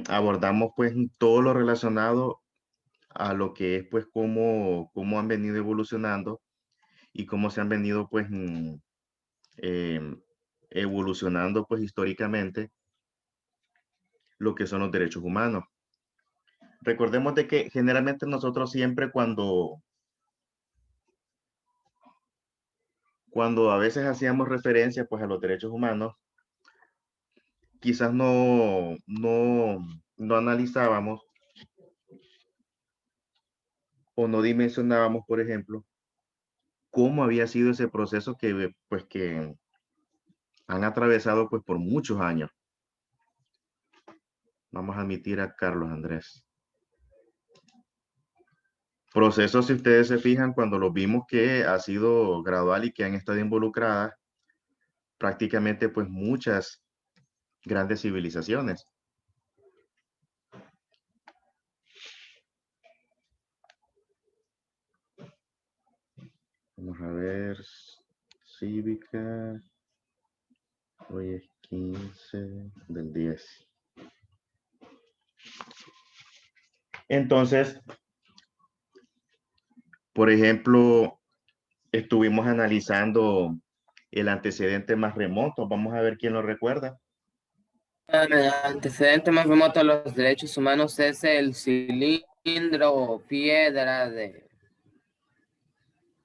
abordamos pues todo lo relacionado a lo que es pues cómo han venido evolucionando y cómo se han venido pues em, evolucionando pues históricamente lo que son los derechos humanos. Recordemos de que generalmente nosotros siempre cuando a veces hacíamos referencia pues a los derechos humanos, quizás no analizábamos o no dimensionábamos, por ejemplo, cómo había sido ese proceso que han atravesado pues por muchos años. Vamos a admitir a Carlos Andrés. Proceso, si ustedes se fijan, cuando lo vimos que ha sido gradual y que han estado involucradas prácticamente pues muchas grandes civilizaciones. Vamos a ver, cívica, hoy es 15 del 10. Entonces, por ejemplo, estuvimos analizando el antecedente más remoto. Vamos a ver quién lo recuerda. El antecedente más remoto a los derechos humanos es el cilindro o piedra de...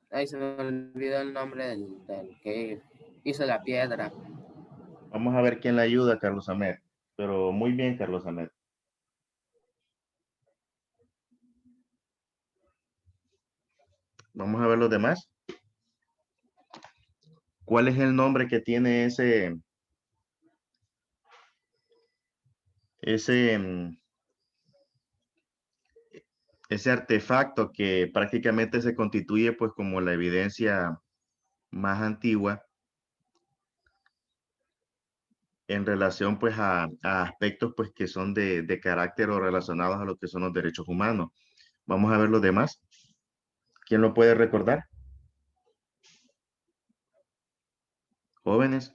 Ay, se me olvidó el nombre del que hizo la piedra. Vamos a ver quién le ayuda, Carlos Ahmed. Pero muy bien, Carlos Ahmed. Vamos a ver los demás. ¿Cuál es el nombre que tiene ese, ese artefacto que prácticamente se constituye pues como la evidencia más antigua en relación pues a aspectos pues que son de carácter o relacionados a lo que son los derechos humanos? Vamos a ver los demás. ¿Quién lo puede recordar? Jóvenes.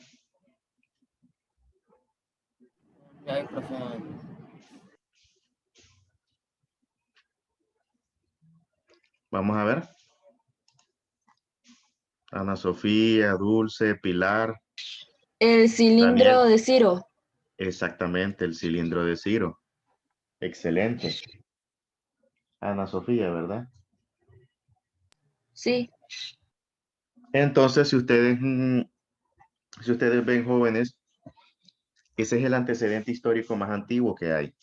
Ay, profe. Vamos a ver. Ana Sofía, Dulce, Pilar, El cilindro Daniel. de Ciro. Exactamente, el cilindro de Ciro. Excelente. Ana Sofía, ¿verdad? Sí. Entonces, si ustedes ven jóvenes, ese es el antecedente histórico más antiguo que hay.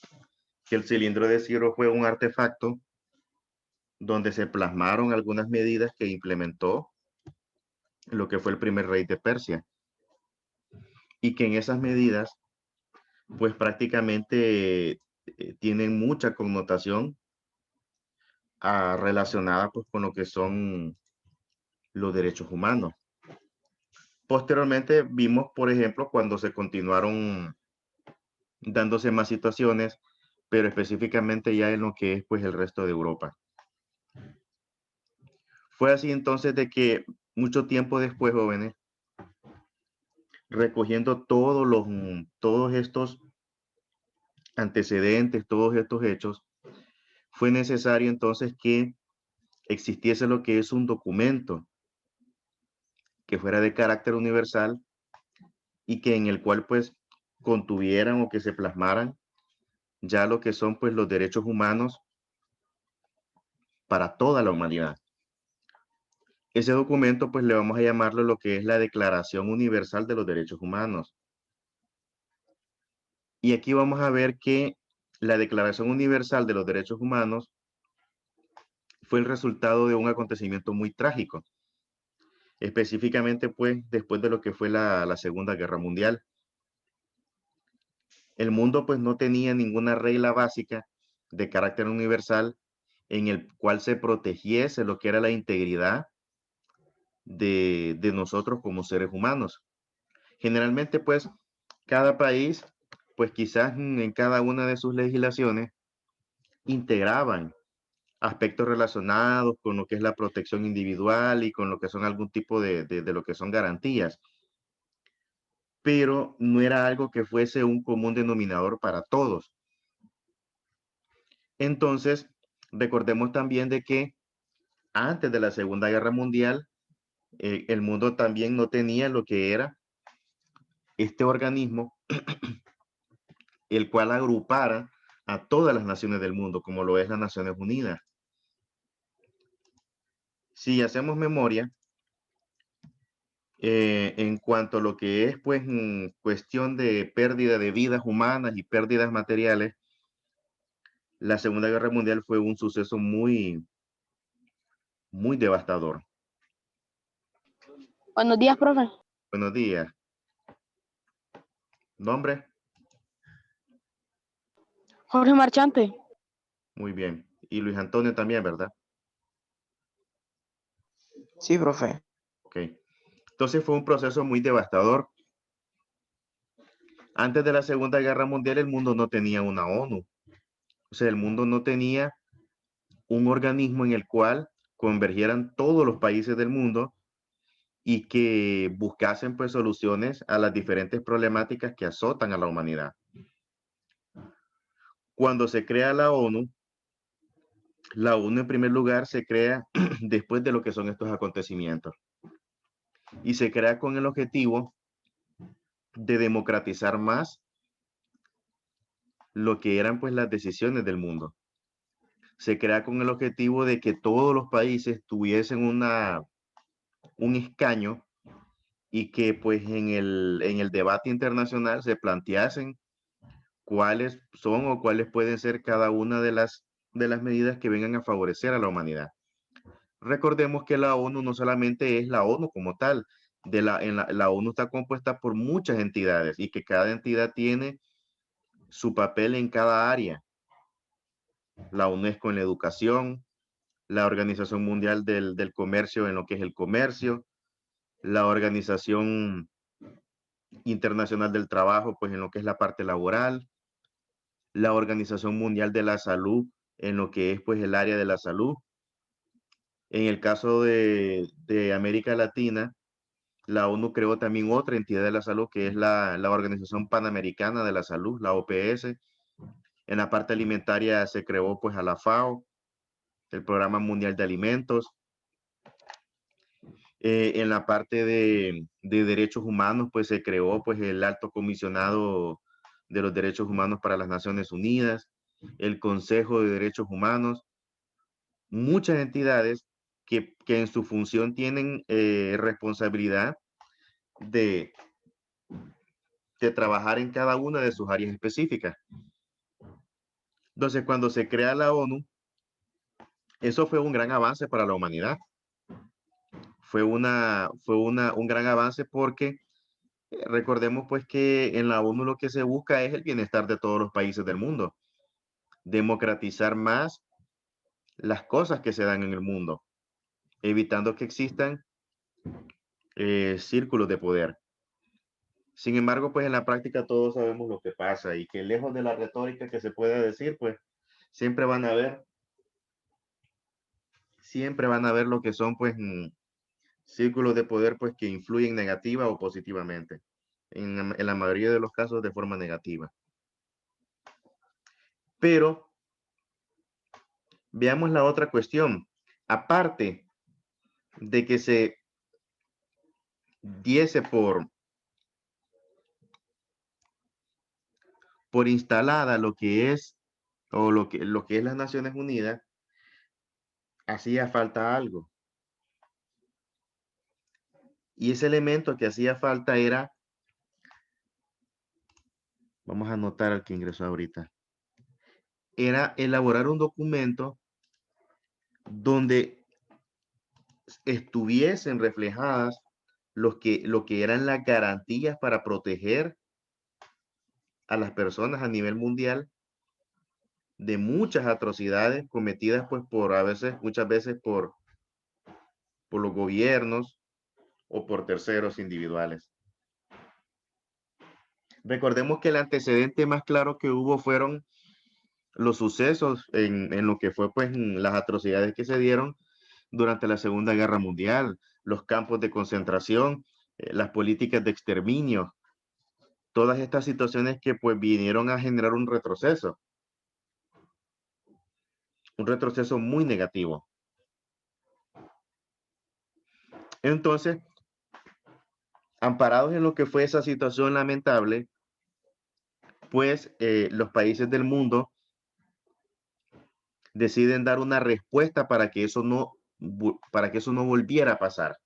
Que el cilindro de Ciro fue un artefacto donde se plasmaron algunas medidas que implementó lo que fue el primer rey de Persia. Y que en esas medidas, pues prácticamente tienen mucha connotación relacionada pues con lo que son los derechos humanos. Posteriormente vimos, por ejemplo, cuando se continuaron dándose más situaciones, pero específicamente ya en lo que es pues el resto de Europa. Fue así entonces de que mucho tiempo después, jóvenes, recogiendo todos estos antecedentes, todos estos hechos, fue necesario entonces que existiese lo que es un documento que fuera de carácter universal y que en el cual pues contuvieran o que se plasmaran ya lo que son pues los derechos humanos para toda la humanidad. Ese documento pues le vamos a llamarlo lo que es la Declaración Universal de los Derechos Humanos. Y aquí vamos a ver que la Declaración Universal de los Derechos Humanos fue el resultado de un acontecimiento muy trágico, específicamente pues después de lo que fue la Segunda Guerra Mundial. El mundo pues no tenía ninguna regla básica de carácter universal en el cual se protegiese lo que era la integridad de nosotros como seres humanos. Generalmente pues cada país pues quizás en cada una de sus legislaciones integraban aspectos relacionados con lo que es la protección individual y con lo que son algún tipo de lo que son garantías, pero no era algo que fuese un común denominador para todos. Entonces, recordemos también de que antes de la Segunda Guerra Mundial, el mundo también no tenía lo que era este organismo, el cual agrupara a todas las naciones del mundo, como lo es las Naciones Unidas. Si hacemos memoria, en cuanto a lo que es pues cuestión de pérdida de vidas humanas y pérdidas materiales, la Segunda Guerra Mundial fue un suceso muy, muy devastador. Buenos días, profe. Buenos días. ¿Nombre? Jorge Marchante. Muy bien. Y Luis Antonio también, ¿verdad? Sí, profe. Ok. Entonces fue un proceso muy devastador. Antes de la Segunda Guerra Mundial, el mundo no tenía una ONU. O sea, el mundo no tenía un organismo en el cual convergieran todos los países del mundo y que buscasen pues soluciones a las diferentes problemáticas que azotan a la humanidad. Cuando se crea la ONU en primer lugar se crea después de lo que son estos acontecimientos y se crea con el objetivo de democratizar más lo que eran pues las decisiones del mundo. Se crea con el objetivo de que todos los países tuviesen un escaño y que pues en el debate internacional se planteasen cuáles son o cuáles pueden ser cada una de las medidas que vengan a favorecer a la humanidad. Recordemos que la ONU no solamente es la ONU como tal, la ONU está compuesta por muchas entidades y que cada entidad tiene su papel en cada área. La UNESCO en la educación, la Organización Mundial del Comercio en lo que es el comercio, la Organización Internacional del Trabajo, pues en lo que es la parte laboral, la Organización Mundial de la Salud en lo que es pues el área de la salud. En el caso de América Latina, la ONU creó también otra entidad de la salud que es la Organización Panamericana de la Salud, la OPS. En la parte alimentaria se creó pues a la FAO, el Programa Mundial de Alimentos. En la parte de derechos humanos pues se creó pues el Alto Comisionado de los Derechos Humanos para las Naciones Unidas, el Consejo de Derechos Humanos, muchas entidades que en su función tienen responsabilidad de trabajar en cada una de sus áreas específicas. Entonces, cuando se crea la ONU, eso fue un gran avance para la humanidad. Fue un gran avance porque recordemos pues que en la ONU lo que se busca es el bienestar de todos los países del mundo, democratizar más las cosas que se dan en el mundo, evitando que existan círculos de poder. Sin embargo, pues en la práctica todos sabemos lo que pasa y que lejos de la retórica que se pueda decir, pues siempre van a ver lo que son pues círculos de poder pues que influyen negativa o positivamente. En la mayoría de los casos de forma negativa. Pero veamos la otra cuestión. Aparte de que se diese por instalada lo que es o lo que es las Naciones Unidas, hacía falta algo. Y ese elemento que hacía falta era, vamos a anotar al que ingresó ahorita, era elaborar un documento donde estuviesen reflejadas lo que eran las garantías para proteger a las personas a nivel mundial de muchas atrocidades cometidas pues muchas veces por los gobiernos o por terceros individuales. Recordemos que el antecedente más claro que hubo fueron los sucesos en lo que fue pues las atrocidades que se dieron durante la Segunda Guerra Mundial, los campos de concentración, las políticas de exterminio, todas estas situaciones que pues vinieron a generar un retroceso. un retroceso muy negativo. Entonces, amparados en lo que fue esa situación lamentable, pues los países del mundo deciden dar una respuesta para que eso no volviera a pasar.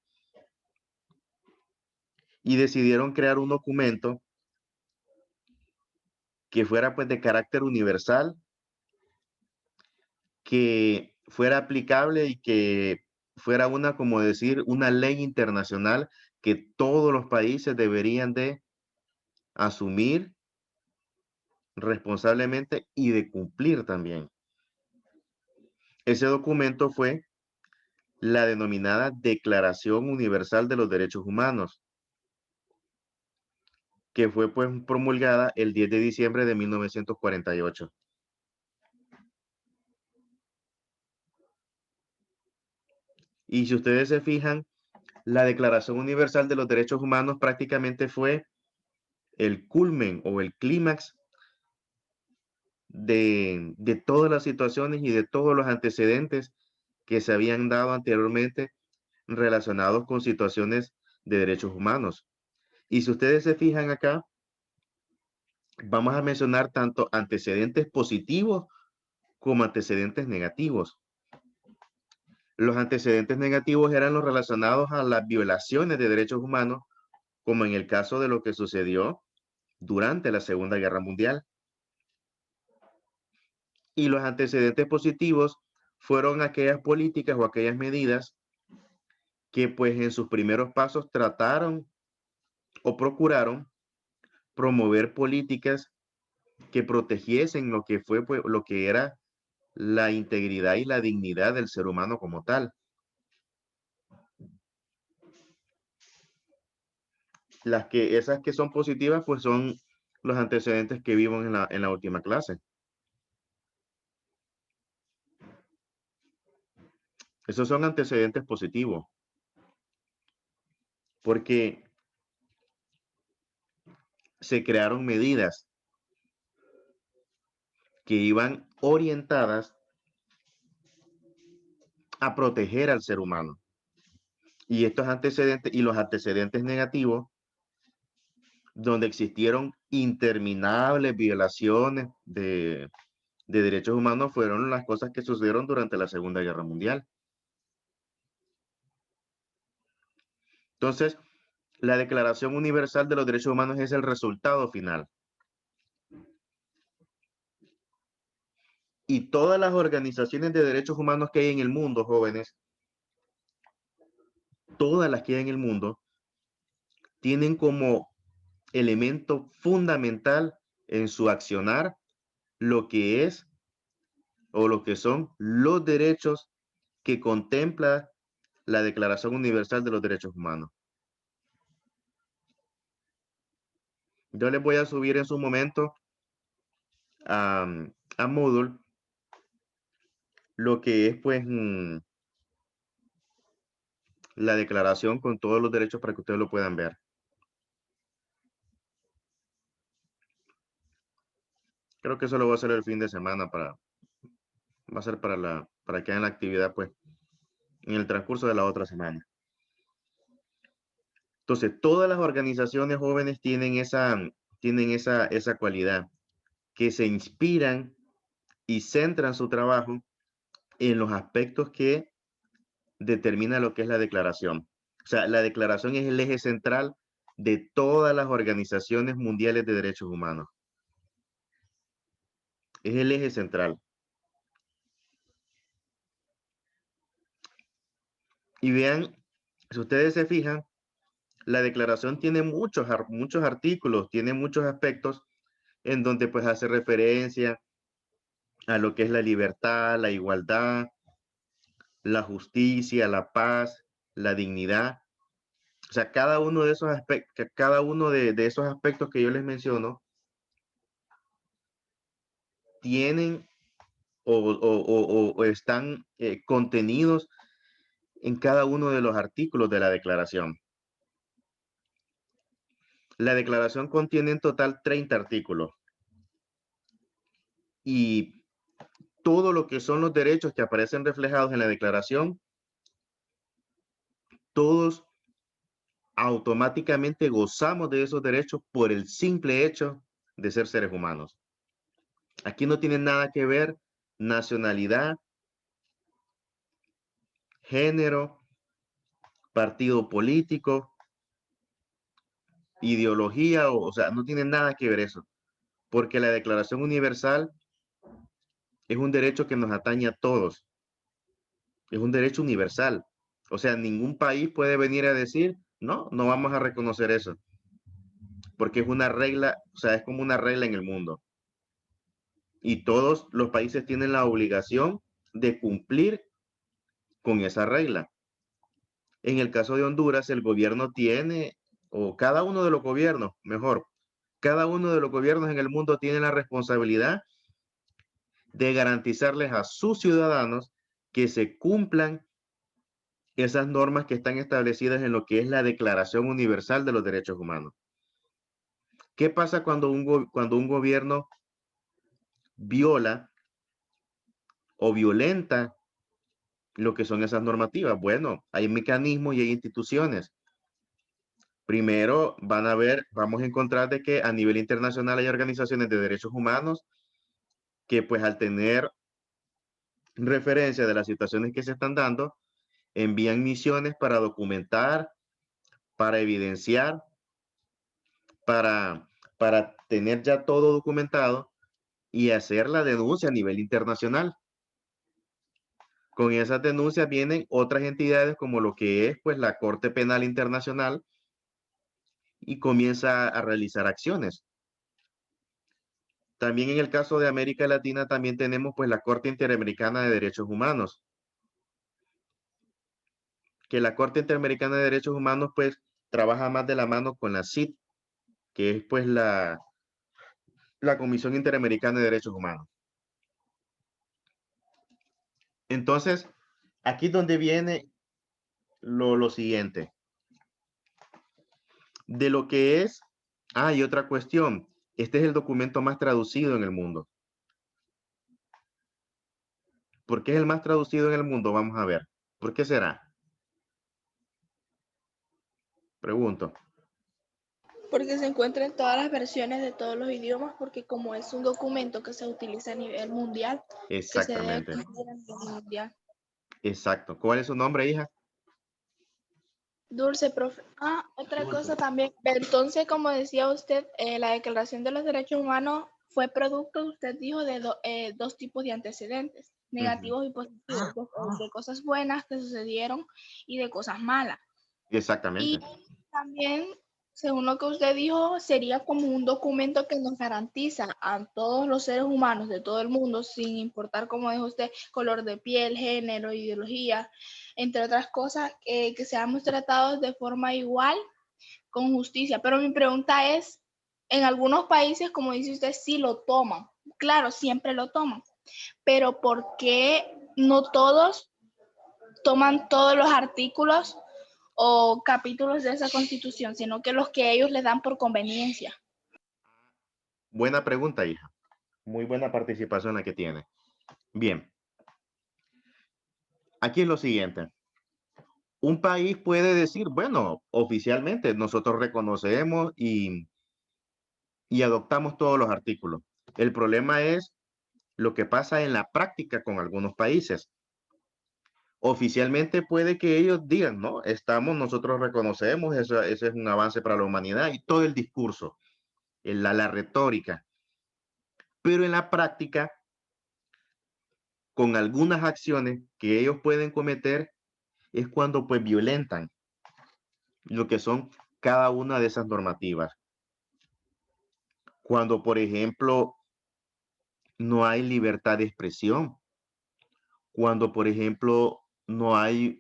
Y decidieron crear un documento que fuera pues de carácter universal, que fuera aplicable y que fuera como decir, una ley internacional que todos los países deberían de asumir responsablemente y de cumplir también. Ese documento fue la denominada Declaración Universal de los Derechos Humanos, que fue pues promulgada el 10 de diciembre de 1948. Y si ustedes se fijan, la Declaración Universal de los Derechos Humanos prácticamente fue el culmen o el clímax de todas las situaciones y de todos los antecedentes que se habían dado anteriormente relacionados con situaciones de derechos humanos. Y si ustedes se fijan acá, vamos a mencionar tanto antecedentes positivos como antecedentes negativos. Los antecedentes negativos eran los relacionados a las violaciones de derechos humanos, como en el caso de lo que sucedió durante la Segunda Guerra Mundial. Y los antecedentes positivos fueron aquellas políticas o aquellas medidas que pues en sus primeros pasos trataron o procuraron promover políticas que protegiesen lo que fue pues, lo que era la integridad y la dignidad del ser humano como tal. Esas que son positivas pues son los antecedentes que vimos en la última clase. Esos son antecedentes positivos, porque se crearon medidas que iban orientadas a proteger al ser humano. Y estos antecedentes y los antecedentes negativos, donde existieron interminables violaciones de derechos humanos, fueron las cosas que sucedieron durante la Segunda Guerra Mundial. Entonces, la Declaración Universal de los Derechos Humanos es el resultado final. Y todas las organizaciones de derechos humanos que hay en el mundo, jóvenes, todas las que hay en el mundo, tienen como elemento fundamental en su accionar lo que es o lo que son los derechos que contempla la Declaración Universal de los Derechos Humanos. Yo les voy a subir en su momento a Moodle lo que es pues la declaración con todos los derechos para que ustedes lo puedan ver. Creo que eso lo voy a hacer el fin de semana va a ser para que hagan la actividad pues en el transcurso de la otra semana. Entonces, todas las organizaciones jóvenes tienen esa cualidad, que se inspiran y centran su trabajo en los aspectos que determina lo que es la declaración. O sea, la declaración es el eje central de todas las organizaciones mundiales de derechos humanos. Es el eje central. Y vean, si ustedes se fijan, la declaración tiene muchos artículos, tiene muchos aspectos en donde pues hace referencia a lo que es la libertad, la igualdad, la justicia, la paz, la dignidad. O sea, cada uno de esos aspectos, de esos aspectos que yo les menciono, tienen o están contenidos en cada uno de los artículos de la declaración. La declaración contiene en total 30 artículos y todo lo que son los derechos que aparecen reflejados en la declaración, todos automáticamente gozamos de esos derechos por el simple hecho de ser seres humanos. Aquí no tiene nada que ver nacionalidad, género, partido político, ideología, o sea, no tiene nada que ver eso, porque la Declaración Universal es un derecho que nos atañe a todos, es un derecho universal. O sea, ningún país puede venir a decir, no, no vamos a reconocer eso, porque es una regla, o sea, es como una regla en el mundo. Y todos los países tienen la obligación de cumplir con esa regla. En el caso de Honduras, el gobierno tiene, o cada uno de los gobiernos, mejor, cada uno de los gobiernos en el mundo tiene la responsabilidad de garantizarles a sus ciudadanos que se cumplan esas normas que están establecidas en lo que es la Declaración Universal de los Derechos Humanos. ¿Qué pasa cuando un gobierno viola o violenta lo que son esas normativas? Bueno, hay mecanismos y hay instituciones. Primero vamos a encontrar de que a nivel internacional hay organizaciones de derechos humanos que pues al tener referencia de las situaciones que se están dando, envían misiones para documentar, para evidenciar, para tener ya todo documentado y hacer la denuncia a nivel internacional. Con esas denuncias vienen otras entidades como lo que es pues la Corte Penal Internacional y comienza a realizar acciones. También en el caso de América Latina también tenemos pues la Corte Interamericana de Derechos Humanos, que la Corte Interamericana de Derechos Humanos pues trabaja más de la mano con la CID, que es pues la Comisión Interamericana de Derechos Humanos. Entonces, aquí es donde viene lo siguiente. De lo que es, y otra cuestión, este es el documento más traducido en el mundo. ¿Por qué es el más traducido en el mundo? Vamos a ver. ¿Por qué será? Pregunto. Porque se encuentra en todas las versiones de todos los idiomas, porque como es un documento que se utiliza a nivel mundial, que se debe Exactamente. cumplir a nivel mundial. Exacto. ¿Cuál es su nombre, hija? Dulce, profe. Otra cosa también. Entonces, como decía usted, la Declaración de los Derechos Humanos fue producto, usted dijo, de dos tipos de antecedentes, negativos y positivos, de cosas buenas que sucedieron y de cosas malas. Exactamente. Y también, según lo que usted dijo, sería como un documento que nos garantiza a todos los seres humanos de todo el mundo, sin importar, como dijo usted, color de piel, género, ideología, entre otras cosas, que seamos tratados de forma igual, con justicia. Pero mi pregunta es, en algunos países, como dice usted, sí lo toman. Claro, siempre lo toman. Pero ¿por qué no todos toman todos los artículos o capítulos de esa constitución, sino que los que ellos les dan por conveniencia? Buena pregunta, hija. Muy buena participación la que tiene. Bien. Aquí es lo siguiente. Un país puede decir, bueno, oficialmente nosotros reconocemos y adoptamos todos los artículos. El problema es lo que pasa en la práctica con algunos países. Oficialmente puede que ellos digan, no, nosotros reconocemos, ese es un avance para la humanidad y todo el discurso, la retórica. Pero en la práctica, con algunas acciones que ellos pueden cometer, es cuando pues violentan lo que son cada una de esas normativas. Cuando, por ejemplo, no hay libertad de expresión, cuando, por ejemplo, no hay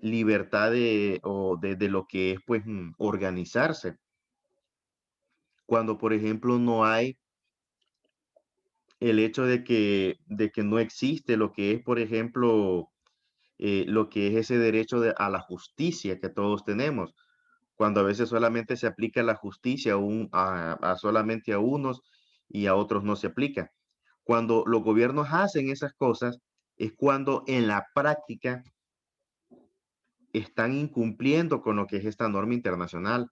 libertad de lo que es pues organizarse, cuando, por ejemplo, no hay el hecho de que no existe lo que es, por ejemplo, lo que es ese derecho a la justicia que todos tenemos, cuando a veces solamente se aplica la justicia solamente a unos y a otros no se aplica. Cuando los gobiernos hacen esas cosas, es cuando en la práctica están incumpliendo con lo que es esta norma internacional.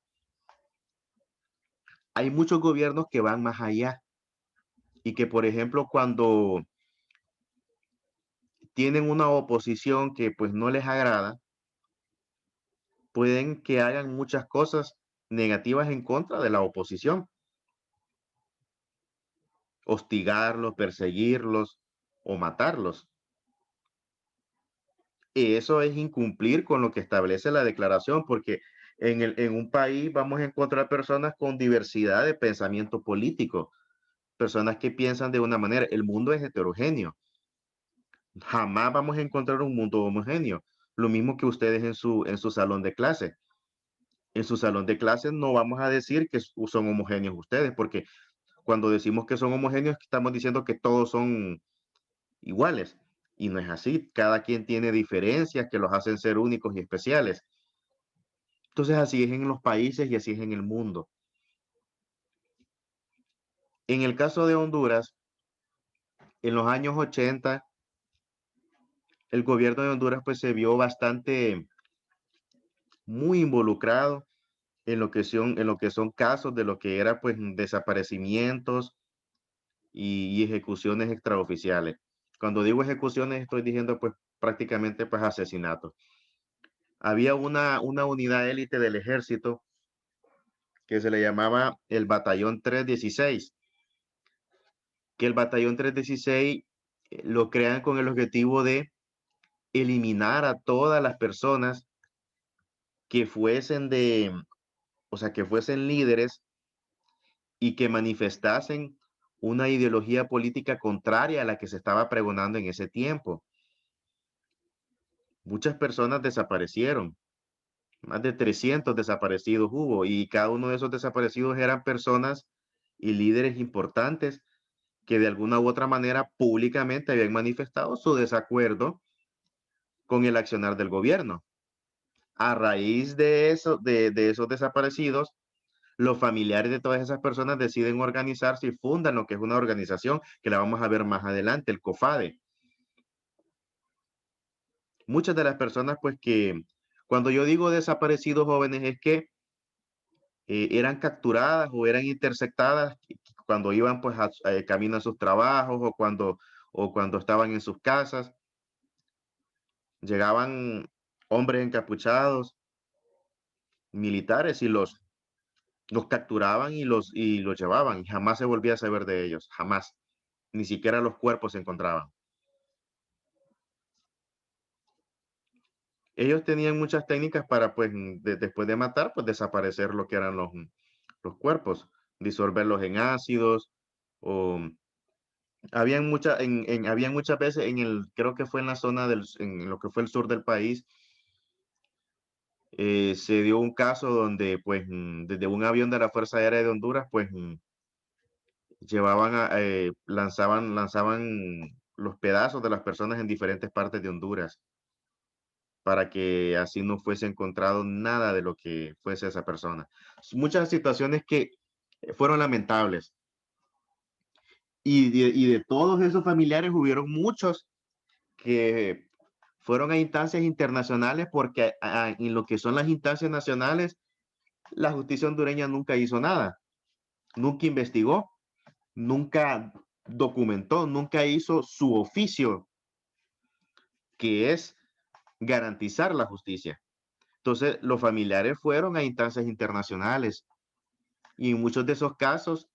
Hay muchos gobiernos que van más allá y que, por ejemplo, cuando tienen una oposición que pues no les agrada, pueden que hagan muchas cosas negativas en contra de la oposición, hostigarlos, perseguirlos o matarlos. Y eso es incumplir con lo que establece la declaración, porque en un país vamos a encontrar personas con diversidad de pensamiento político, personas que piensan de una manera. El mundo es heterogéneo. Jamás vamos a encontrar un mundo homogéneo. Lo mismo que ustedes en su salón de clase. En su salón de clases no vamos a decir que son homogéneos ustedes, porque cuando decimos que son homogéneos, estamos diciendo que todos son iguales. Y no es así. Cada quien tiene diferencias que los hacen ser únicos y especiales. Entonces así es en los países y así es en el mundo. En el caso de Honduras, en los años 80, el gobierno de Honduras pues se vio bastante muy involucrado en lo que son casos de lo que era pues desaparecimientos y ejecuciones extraoficiales. Cuando digo ejecuciones estoy diciendo pues prácticamente pues asesinatos. Había una unidad élite del ejército que se le llamaba el Batallón 316, que el Batallón 316 lo crean con el objetivo de eliminar a todas las personas que fuesen o sea, que fuesen líderes y que manifestasen una ideología política contraria a la que se estaba pregonando en ese tiempo. Muchas personas desaparecieron, más de 300 desaparecidos hubo, y cada uno de esos desaparecidos eran personas y líderes importantes que de alguna u otra manera públicamente habían manifestado su desacuerdo con el accionar del gobierno. A raíz de eso, de esos desaparecidos, los familiares de todas esas personas deciden organizarse y fundan lo que es una organización que la vamos a ver más adelante, el COFADE. Muchas de las personas, pues que cuando yo digo desaparecidos jóvenes es que eran capturadas o eran interceptadas cuando iban pues camino a sus trabajos o cuando estaban en sus casas. Llegaban hombres encapuchados, militares, y los capturaban y los llevaban. Y jamás se volvía a saber de ellos, jamás. Ni siquiera los cuerpos se encontraban. Ellos tenían muchas técnicas para, pues, después de matar, pues desaparecer lo que eran los cuerpos, disolverlos en ácidos, o habían muchas veces creo que fue en la zona en lo que fue el sur del país, se dio un caso donde, pues, desde un avión de la Fuerza Aérea de Honduras, pues, lanzaban los pedazos de las personas en diferentes partes de Honduras para que así no fuese encontrado nada de lo que fuese esa persona. Muchas situaciones que fueron lamentables. Y de todos esos familiares hubieron muchos que fueron a instancias internacionales porque en lo que son las instancias nacionales, la justicia hondureña nunca hizo nada, nunca investigó, nunca documentó, nunca hizo su oficio, que es garantizar la justicia. Entonces, los familiares fueron a instancias internacionales y en muchos de esos casos,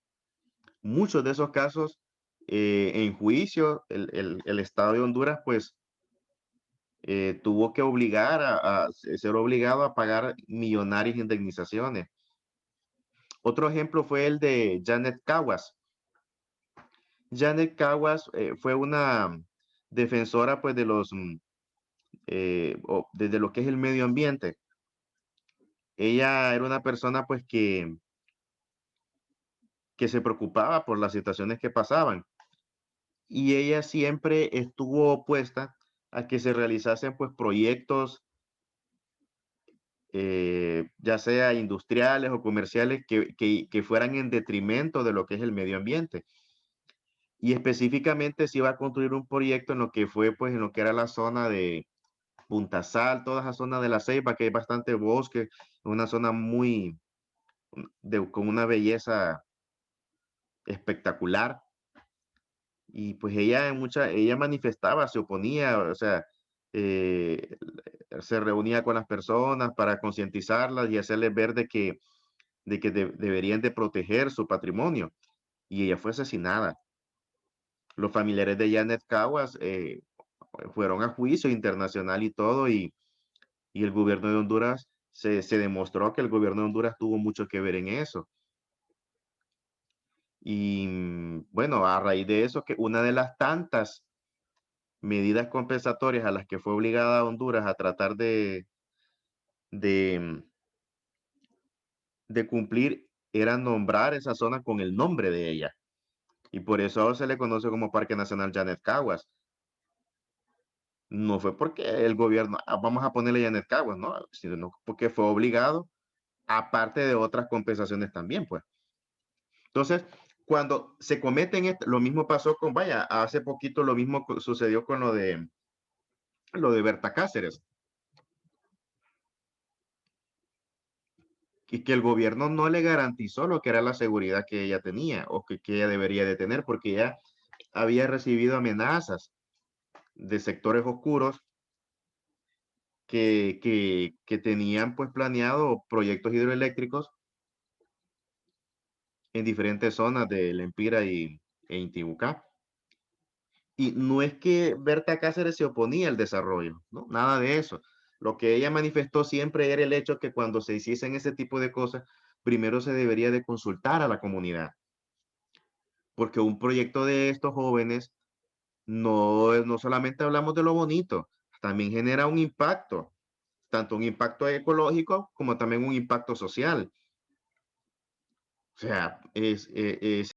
en juicio, el Estado de Honduras, pues, tuvo que ser obligado a pagar millonarias indemnizaciones. Otro ejemplo fue el de Janet Caguas. Janet Caguas fue una defensora, pues, desde lo que es el medio ambiente. Ella era una persona, pues, que se preocupaba por las situaciones que pasaban. Y ella siempre estuvo opuesta a que se realizasen pues proyectos, ya sea industriales o comerciales, que fueran en detrimento de lo que es el medio ambiente. y específicamente se iba a construir un proyecto en lo que fue, pues, en lo que era la zona de Punta Sal, toda esa zona de La Ceiba, que hay bastante bosque, una zona muy, con una belleza espectacular. Y pues ella manifestaba, se oponía, o sea, eh, se reunía con las personas para concientizarlas y hacerles ver de que deberían de proteger su patrimonio. Y ella fue asesinada. Los familiares de Janet Caguas fueron a juicio internacional y todo, y el gobierno de Honduras, se demostró que el gobierno de Honduras tuvo mucho que ver en eso. Y bueno, a raíz de eso, que una de las tantas medidas compensatorias a las que fue obligada Honduras a tratar de, de cumplir era nombrar esa zona con el nombre de ella. Y por eso ahora se le conoce como Parque Nacional Janet Caguas. No fue porque el gobierno, vamos a ponerle Janet Caguas, ¿no? Sino porque fue obligado, aparte de otras compensaciones también, pues. Entonces, cuando se cometen, lo mismo pasó con, vaya, hace poquito lo mismo sucedió con lo de Berta Cáceres. Y que el gobierno no le garantizó lo que era la seguridad que ella tenía o que ella debería de tener, porque ella había recibido amenazas de sectores oscuros que tenían pues planeado proyectos hidroeléctricos en diferentes zonas de Lempira e Intibucá. Y no es que Berta Cáceres se oponía al desarrollo, ¿no? Nada de eso. Lo que ella manifestó siempre era el hecho que cuando se hiciesen ese tipo de cosas, primero se debería de consultar a la comunidad. Porque un proyecto de estos jóvenes no solamente hablamos de lo bonito, también genera un impacto, tanto un impacto ecológico como también un impacto social. O sea, es